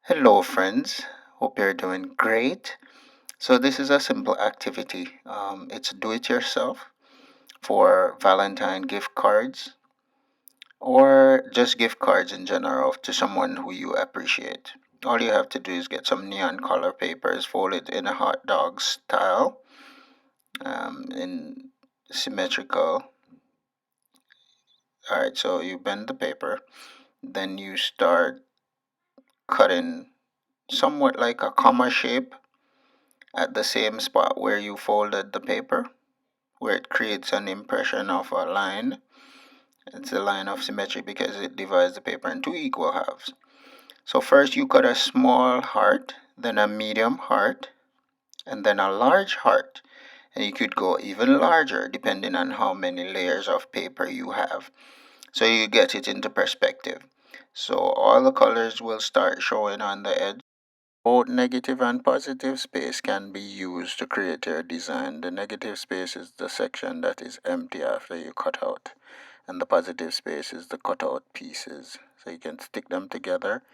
Hello, friends. Hope you're doing great. So, this is a simple activity. It's do it yourself for Valentine gift cards or just gift cards in general to someone who you appreciate. All you have to do is get some neon color papers, fold it in a hot dog style, in symmetrical. All right, so you bend the paper, then you start cutting somewhat like a comma shape at the same spot where you folded the paper, where it creates an impression of a line. It's a line of symmetry because it divides the paper into equal halves. So first you cut a small heart, then a medium heart, and then a large heart. And you could go even larger depending on how many layers of paper you have. So you get it into perspective. So all the colors will start showing on the edge. Both negative and positive space can be used to create your design. The negative space is the section that is empty after you cut out, and the positive space is the cut out pieces. So you can stick them together.